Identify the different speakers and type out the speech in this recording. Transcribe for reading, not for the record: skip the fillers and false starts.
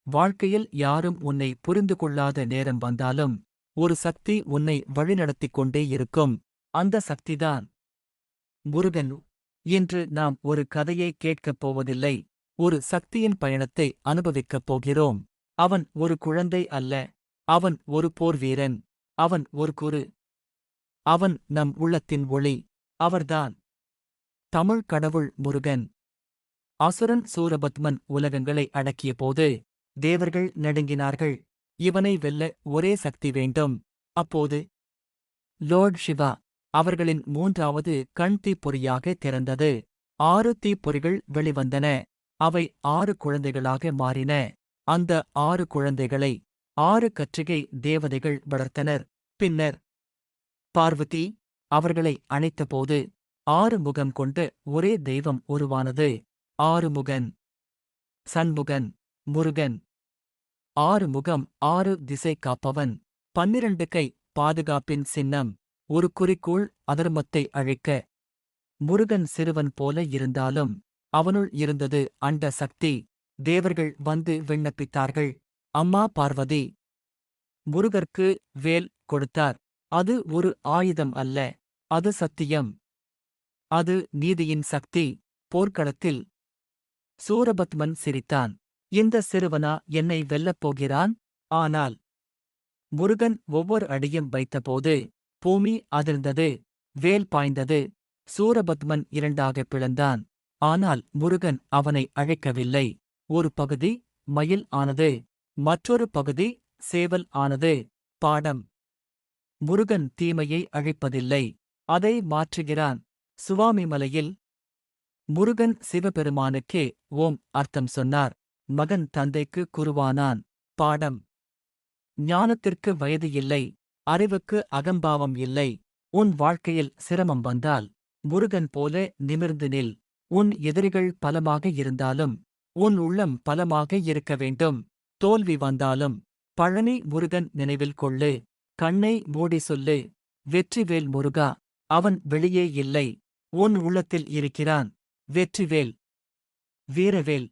Speaker 1: வாழ்க்கையில் யாரும் உன்னை புரிந்து கொள்ளாத நேரம் வந்தாலும் ஒரு சக்தி உன்னை வழிநடத்திக் கொண்டே இருக்கும். அந்த சக்திதான் முருகன். இன்று நாம் ஒரு கதையை கேட்கப் போவதில்லை, ஒரு சக்தியின் பயணத்தை அனுபவிக்கப் போகிறோம். அவன் ஒரு குழந்தை அல்ல, அவன் ஒரு போர் வீரன், அவன் ஒரு குரு. அவன் நம் உள்ளத்தின் ஒளி. அவர்தான் தமிழ் கடவுள் முருகன். அசுரன் சூரபத்மன் உலகங்களை அடக்கியபோது தேவர்கள் நடுங்கினார்கள். இவனை வெல்ல ஒரே சக்தி வேண்டும். அப்போது லார்ட் சிவா அவர்களின் மூன்றாவது கண் தீப்பொறியாக திறந்தது. 6 தீப்பொறிகள் வெளிவந்தன. அவை 6 குழந்தைகளாக மாறின. அந்த 6 குழந்தைகளை 6 கற்றிகை தேவதைகள் வளர்த்தனர். பின்னர் பார்வதி அவர்களை அணைத்தபோது 6 முகம் கொண்ட ஒரே தெய்வம் உருவானது. ஆறுமுகன், சண்முகன், முருகன். 6 முகம், 6 திசை காப்பவன், 12 கை, பாதுகாப்பின் சின்னம், ஒரு குறிக்கோள், அதர்மத்தை அழிக்க. முருகன் சிறுவன் போல இருந்தாலும் அவனுள் இருந்தது அண்ட சக்தி. தேவர்கள் வந்து விண்ணப்பித்தார்கள். அம்மா பார்வதி முருகர்க்கு வேல் கொடுத்தார். அது ஒரு ஆயுதம் அல்ல, அது சத்தியம். அது நீதியின் சக்தி. போர்க்களத்தில் சூரபத்மன் சிரித்தான். இந்த சிறுவனா என்னை வெல்லப் போகிறான்? ஆனால் முருகன் ஒவ்வொரு அடியும் வைத்தபோது பூமி அதிர்ந்தது. வேல் பாய்ந்தது. சூரபத்மன் 2ஆகப் பிளந்தான். ஆனால் முருகன் அவனை அழைக்கவில்லை. ஒரு பகுதி மயில் ஆனது, மற்றொரு பகுதி சேவல் ஆனது. பாடம்: முருகன் தீமையை அழிப்பதில்லை, அதை மாற்றுகிறான். சுவாமிமலையில் முருகன் சிவபெருமானுக்கே ஓம் அர்த்தம் சொன்னார். மகன் தந்தைக்கு குருவானான். பாடம்: ஞானத்திற்கு வயது இல்லை, அறிவுக்கு அகம்பாவம் இல்லை. உன் வாழ்க்கையில் சிரமம் வந்தால் முருகன் போல நிமிர்ந்து நில். உன் எதிரிகள் பலமாக இருந்தாலும் உன் உள்ளம் பலமாக இருக்க வேண்டும். தோல்வி வந்தாலும் பழனி முருகன் நினைவில் கொள்ளு. கண்ணை மூடி சொல்லு, வெற்றிவேல் முருகா. அவன் வெளியே இல்லை, உன் உள்ளத்தில் இருக்கிறான். வெற்றிவேல், வீரவேல்.